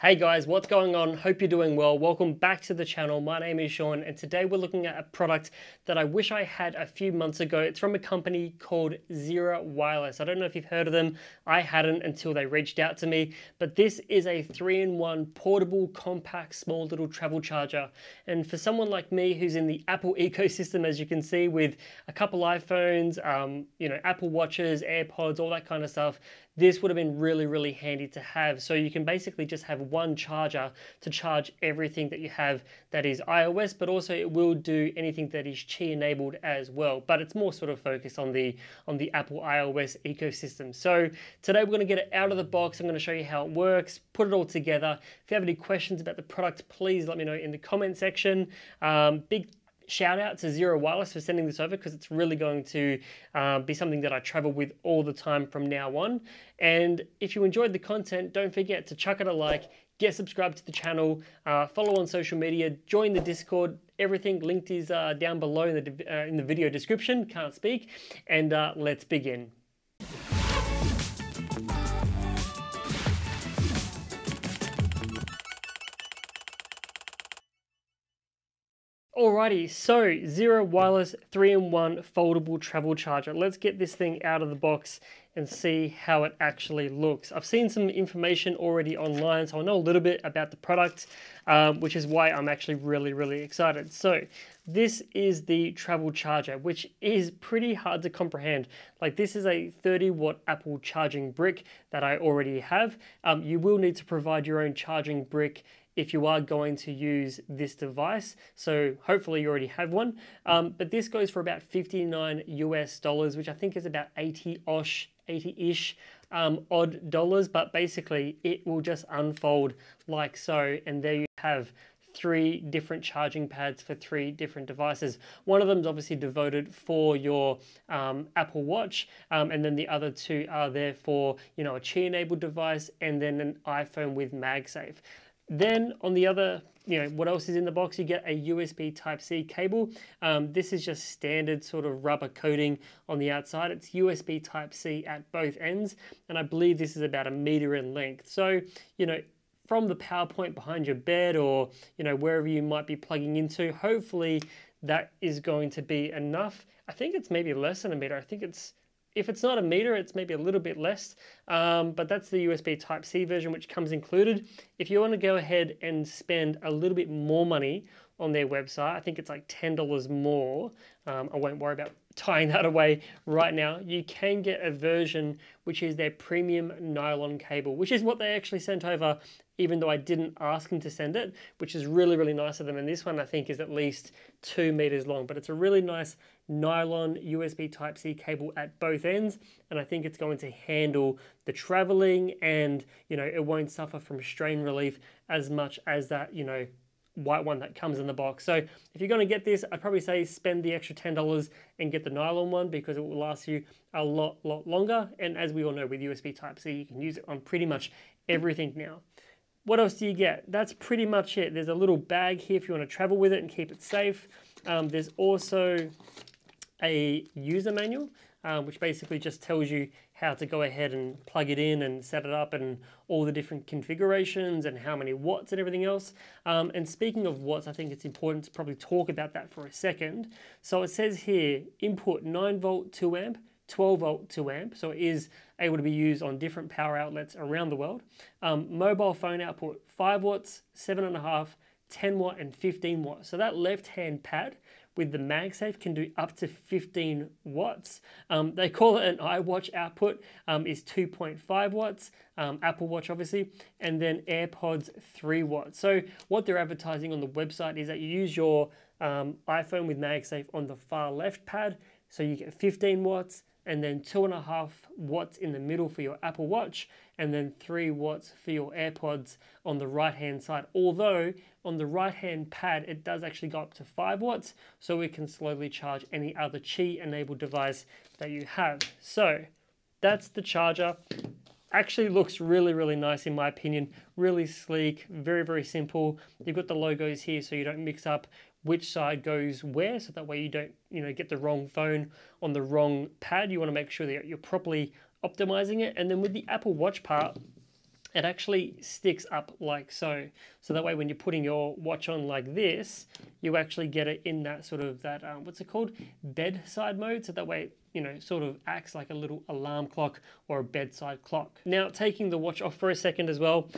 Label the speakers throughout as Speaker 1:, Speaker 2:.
Speaker 1: Hey guys, what's going on? Hope you're doing well. Welcome back to the channel. My name is Sean and today we're looking at a product that I wish I had a few months ago. It's from a company called Zera Wireless. I don't know if you've heard of them. I hadn't until they reached out to me, but this is a 3-in-1 portable, compact, small little travel charger. And for someone like me who's in the Apple ecosystem, as you can see, with a couple iPhones, Apple Watches, AirPods, all that kind of stuff, this would have been really handy to have. So you can basically just have one charger to charge everything that you have that is iOS, but also it will do anything that is Qi enabled as well. But it's more sort of focused on the Apple iOS ecosystem. So today we're going to get it out of the box. I'm going to show you how it works, put it all together. If you have any questions about the product, please let me know in the comment section. Big shout out to Zera Wireless for sending this over because it's really going to be something that I travel with all the time from now on. And if you enjoyed the content, don't forget to chuck it a like, get subscribed to the channel, follow on social media, join the Discord. Everything linked is down below in the video description. Can't speak. And let's begin. Alrighty, so Zera Wireless 3-in-1 foldable travel charger. Let's get this thing out of the box and see how it actually looks. I've seen some information already online, so I know a little bit about the product, which is why I'm actually really excited. So this is the travel charger, which is pretty hard to comprehend. Like, this is a 30-watt Apple charging brick that I already have. You will need to provide your own charging brick if you are going to use this device. So hopefully you already have one. But this goes for about $59 US, which I think is about 80-ish odd dollars. But basically it will just unfold like so. And there you have 3 different charging pads for 3 different devices. One of them is obviously devoted for your Apple Watch, and then the other 2 are there for, a Qi enabled device and then an iPhone with MagSafe. Then on the other, what else is in the box? You get a USB Type-C cable. This is just standard sort of rubber coating on the outside. It's USB Type-C at both ends, and I believe this is about 1 meter in length. So, from the power point behind your bed or, wherever you might be plugging into, hopefully that is going to be enough. I think it's maybe less than 1 meter. I think if it's not 1 meter, it's maybe a little bit less, but that's the USB Type-C version, which comes included. If you want to go ahead and spend a little bit more money on their website, I think it's like $10 more. I won't worry about tying that away right now. You can get a version which is their premium nylon cable, which is what they actually sent over, even though I didn't ask them to send it, which is really nice of them. And this one I think is at least 2 meters long, but it's a really nice nylon USB Type-C cable at both ends. And I think it's going to handle the traveling and, it won't suffer from strain relief as much as that, white one that comes in the box. So if you're going to get this, I'd probably say spend the extra $10 and get the nylon one because it will last you a lot longer. And as we all know, with USB Type-C, you can use it on pretty much everything now. What else do you get? That's pretty much it. There's a little bag here if you want to travel with it and keep it safe. There's also a user manual, which basically just tells you how to go ahead and plug it in and set it up and all the different configurations and how many watts and everything else. And speaking of watts, I think it's important to probably talk about that for a second. So it says here, input 9 volt 2 amp, 12 volt 2 amp. So it is able to be used on different power outlets around the world. Mobile phone output 5 watts, 7.5, 10 watt and 15 watts. So that left-hand pad with the MagSafe can do up to 15 watts. They call it an iWatch output, is 2.5 watts, Apple Watch obviously, and then AirPods 3 watts. So what they're advertising on the website is that you use your iPhone with MagSafe on the far left pad, so you get 15 watts, and then 2.5 watts in the middle for your Apple Watch, and then 3 watts for your AirPods on the right-hand side. Although on the right-hand pad, it does actually go up to 5 watts, so it can slowly charge any other Qi-enabled device that you have. So that's the charger. Actually looks really nice in my opinion. Really sleek, very simple. You've got the logos here so you don't mix up which side goes where, so that way you don't get the wrong phone on the wrong pad. You want to make sure that you're properly optimizing it. And then with the Apple Watch part, it actually sticks up like so. So that way when you're putting your watch on like this, you actually get it in that sort of that, what's it called? Bedside mode. So that way, you know, sort of acts like a little alarm clock or a bedside clock. Now, taking the watch off for a second as well,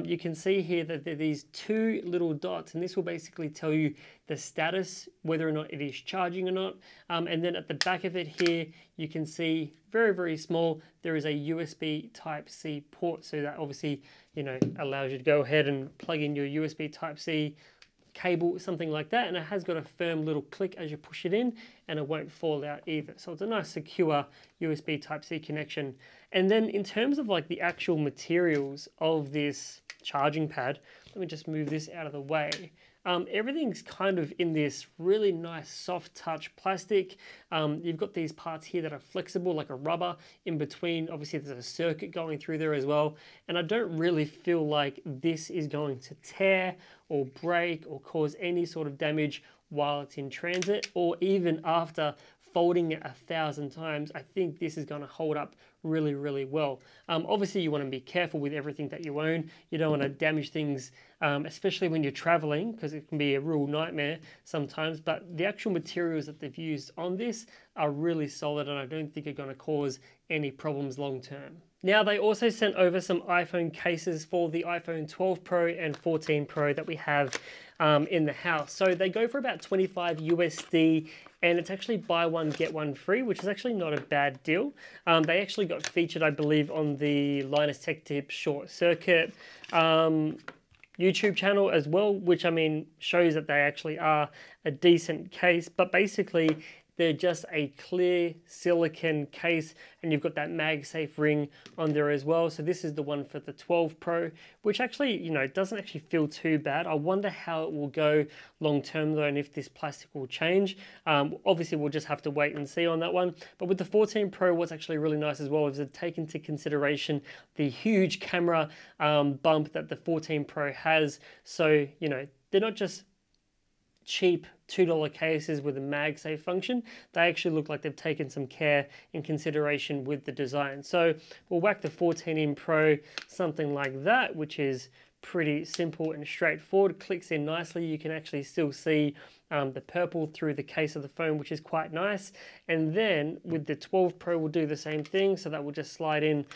Speaker 1: you can see here that there are these two little dots, and this will basically tell you the status, whether or not it is charging or not. And then at the back of it here, you can see very, very small, there is a USB Type-C port. So that obviously, you know, allows you to go ahead and plug in your USB Type-C cable, something like that, and it has got a firm little click as you push it in, and it won't fall out either. So it's a nice secure USB Type-C connection. And then in terms of like the actual materials of this charging pad, let me just move this out of the way. Everything's kind of in this really nice soft touch plastic. You've got these parts here that are flexible like a rubber in between. Obviously there's a circuit going through there as well. And I don't really feel like this is going to tear or break or cause any sort of damage while it's in transit, or even after folding it 1,000 times. I think this is going to hold up really, really well. Obviously you want to be careful with everything that you own. You don't want to damage things, especially when you're traveling, because it can be a real nightmare sometimes. But the actual materials that they've used on this are really solid, and I don't think are going to cause any problems long term. Now, they also sent over some iPhone cases for the iPhone 12 Pro and 14 Pro that we have in the house. So they go for about 25 USD, and it's actually buy one, get one free, which is actually not a bad deal. They actually got featured, I believe, on the Linus Tech Tips Short Circuit YouTube channel as well, which, I mean, shows that they actually are a decent case. But basically, they're just a clear silicone case, and you've got that MagSafe ring on there as well. So this is the one for the 12 Pro, which actually, you know, doesn't actually feel too bad. I wonder how it will go long term though, and if this plastic will change. Obviously, we'll just have to wait and see on that one. But with the 14 Pro, what's actually really nice as well is to take into consideration the huge camera bump that the 14 Pro has. So, you know, they're not just cheap $2 cases with a MagSafe function. They actually look like they've taken some care and consideration with the design. So we'll whack the 14 Pro, something like that, which is pretty simple and straightforward. Clicks in nicely. You can actually still see the purple through the case of the phone, which is quite nice. And then with the 12 Pro, we'll do the same thing. So that will just slide in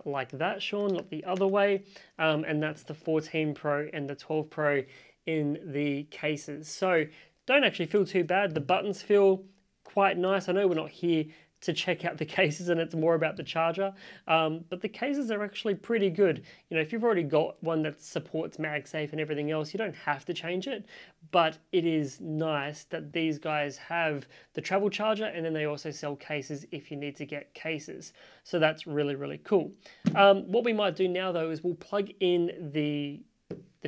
Speaker 1: like that, Sean, not the other way. And that's the 14 Pro and the 12 Pro in the cases. So don't actually feel too bad. The buttons feel quite nice. I know we're not here to check out the cases and it's more about the charger, but the cases are actually pretty good. You know, if you've already got one that supports MagSafe and everything else, you don't have to change it, but it is nice that these guys have the travel charger, and then they also sell cases if you need to get cases. So that's really, really cool. What we might do now though is we'll plug in the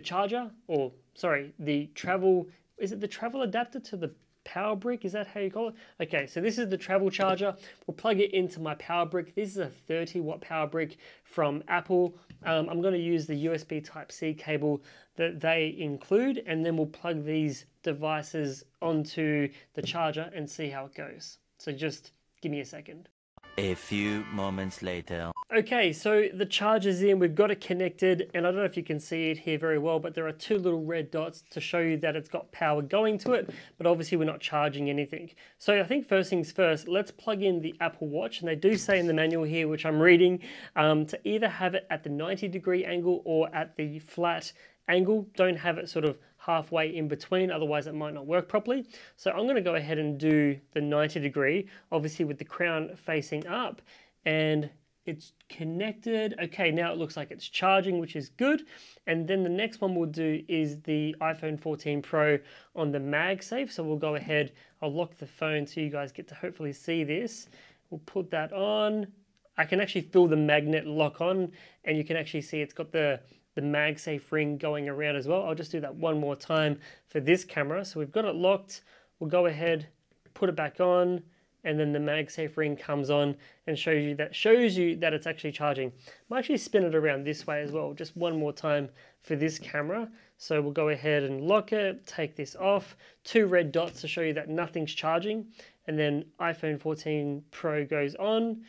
Speaker 1: charger, or sorry, the travel, is it the travel adapter to the power brick? Is that how you call it? Okay, so this is the travel charger. We'll plug it into my power brick. This is a 30-watt power brick from Apple. I'm going to use the USB Type-C cable that they include, and then we'll plug these devices onto the charger and see how it goes. So just give me a second.
Speaker 2: A few moments later.
Speaker 1: Okay, so the charger's in, we've got it connected, and I don't know if you can see it here very well, but there are two little red dots to show you that it's got power going to it, but obviously we're not charging anything. So I think first things first, let's plug in the Apple Watch, and they do say in the manual here, which I'm reading, to either have it at the 90-degree angle or at the flat angle. Don't have it sort of halfway in between, otherwise it might not work properly. So I'm going to go ahead and do the 90-degree, obviously with the crown facing up, and it's connected. Okay, now it looks like it's charging, which is good. And then the next one we'll do is the iPhone 14 Pro on the MagSafe. So we'll go ahead, I'll lock the phone so you guys get to hopefully see this. We'll put that on. I can actually feel the magnet lock on, and you can actually see it's got the MagSafe ring going around as well. I'll just do that one more time for this camera. So we've got it locked. We'll go ahead, put it back on, and then the MagSafe ring comes on and shows you that it's actually charging. I might actually spin it around this way as well, just one more time for this camera. So we'll go ahead and lock it, take this off, two red dots to show you that nothing's charging, and then iPhone 14 Pro goes on.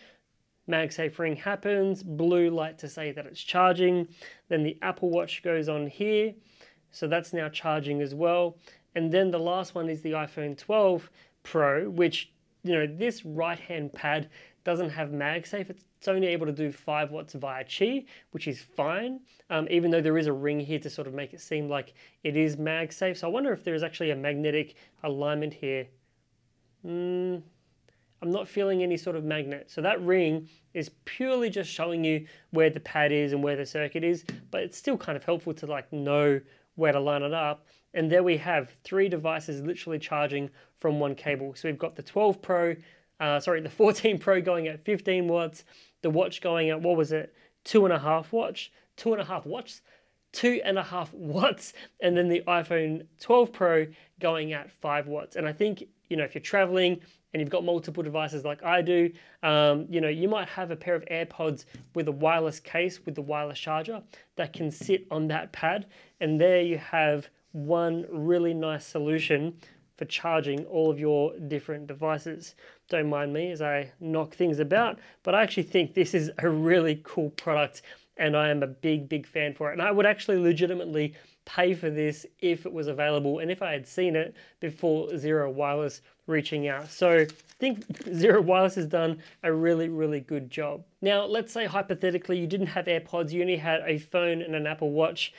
Speaker 1: MagSafe ring happens, blue light to say that it's charging. Then the Apple Watch goes on here, so that's now charging as well. And then the last one is the iPhone 12 Pro, which, this right-hand pad doesn't have MagSafe. It's only able to do 5 watts via Qi, which is fine, even though there is a ring here to sort of make it seem like it is MagSafe. So I wonder if there's actually a magnetic alignment here. I'm not feeling any sort of magnet. So that ring is purely just showing you where the pad is and where the circuit is, but it's still kind of helpful to like know where to line it up. And there we have 3 devices literally charging from one cable. So we've got the 12 Pro, the 14 Pro going at 15 watts, the watch going at, what was it, 2.5 watts, 2.5 watts, 2.5 watts, and then the iPhone 12 Pro going at 5 watts. And I think, if you're traveling and you've got multiple devices like I do, you might have a pair of AirPods with a wireless case with the wireless charger that can sit on that pad. And there you have one really nice solution for charging all of your different devices. Don't mind me as I knock things about, but I actually think this is a really cool product and I am a big fan for it. And I would actually legitimately pay for this if it was available and if I had seen it before Zero Wireless reaching out. So I think Zero Wireless has done a really good job. Now, let's say hypothetically you didn't have AirPods, you only had a phone and an Apple Watch,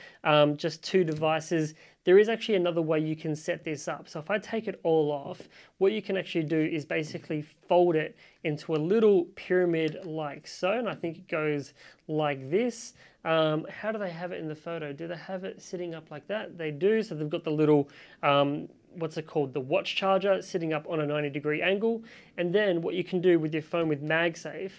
Speaker 1: just 2 devices. There is actually another way you can set this up. So if I take it all off, what you can actually do is basically fold it into a little pyramid like so, and I think it goes like this. How do they have it in the photo? Do they have it sitting up like that? They do. So they've got the little, what's it called? The watch charger sitting up on a 90-degree angle. And then what you can do with your phone with MagSafe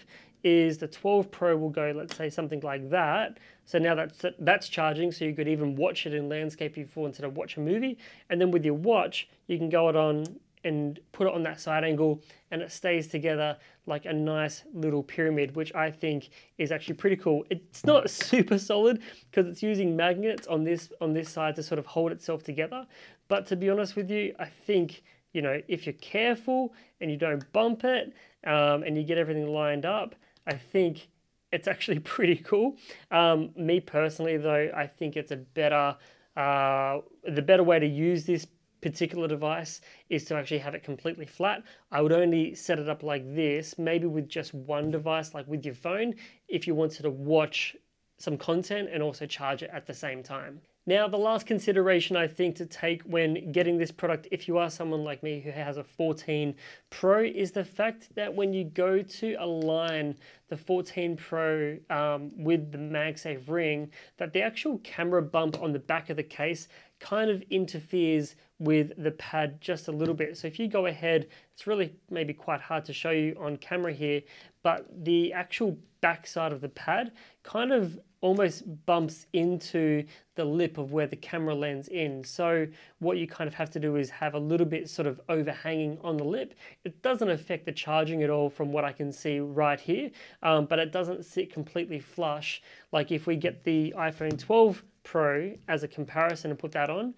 Speaker 1: is the 12 Pro will go, let's say something like that. So now that's charging, so you could even watch it in landscape if you wanted to watch a movie. And then with your watch, you can go it on and put it on that side angle and it stays together like a nice little pyramid, which I think is actually pretty cool. It's not super solid because it's using magnets on this side to sort of hold itself together. But to be honest with you, I think, if you're careful and you don't bump it and you get everything lined up, I think it's actually pretty cool. Me personally though, I think it's the better way to use this particular device is to actually have it completely flat. I would only set it up like this, maybe with just one device, like with your phone, if you wanted to watch some content and also charge it at the same time. Now, the last consideration I think to take when getting this product, if you are someone like me who has a 14 Pro, is the fact that when you go to align the 14 Pro with the MagSafe ring, that the actual camera bump on the back of the case kind of interferes with the pad just a little bit. So if you go ahead, it's really maybe quite hard to show you on camera here, but the actual back side of the pad kind of almost bumps into the lip of where the camera lens in. So what you kind of have to do is have a little bit sort of overhanging on the lip. It doesn't affect the charging at all from what I can see right here, but it doesn't sit completely flush. Like if we get the iPhone 12 Pro as a comparison and put that on,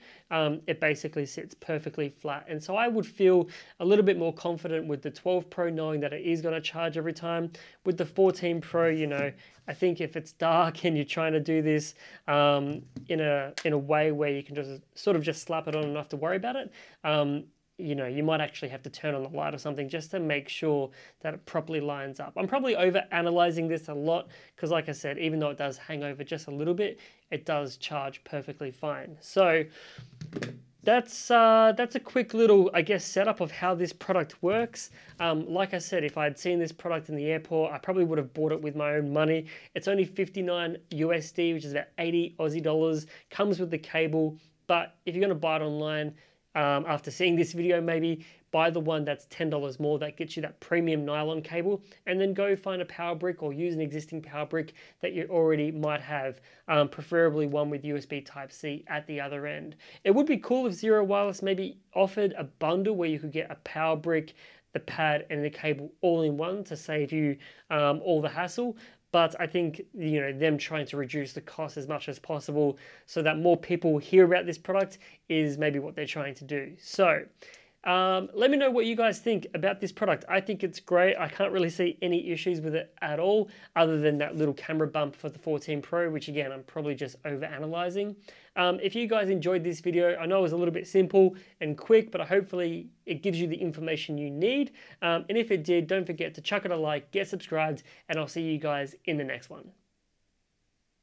Speaker 1: it basically sits perfectly flat. And so I would feel a little bit more confident with the 12 Pro knowing that it is going to charge every time. With the 14 Pro, I think if it's dark and you're trying to do this in a way where you can just sort of just slap it on and not have to worry about it, you might actually have to turn on the light or something just to make sure that it properly lines up. I'm probably over analyzing this a lot because, like I said, even though it does hang over just a little bit, it does charge perfectly fine. So that's a quick little, I guess, setup of how this product works. Like I said, if I had seen this product in the airport, I probably would have bought it with my own money. It's only 59 USD, which is about 80 Aussie dollars. Comes with the cable, but if you're going to buy it online, after seeing this video, maybe buy the one that's $10 more that gets you that premium nylon cable, and then go find a power brick or use an existing power brick that you already might have, preferably one with USB Type-C at the other end. It would be cool if Zero Wireless maybe offered a bundle where you could get a power brick, the pad, and the cable all in one to save you all the hassle. But I think, them trying to reduce the cost as much as possible so that more people hear about this product is maybe what they're trying to do. So Let me know what you guys think about this product. I think it's great. I can't really see any issues with it at all, other than that little camera bump for the 14 Pro, which again, I'm probably just over analyzing. If you guys enjoyed this video, I know it was a little bit simple and quick, but hopefully it gives you the information you need. And if it did, don't forget to chuck it a like, get subscribed, and I'll see you guys in the next one.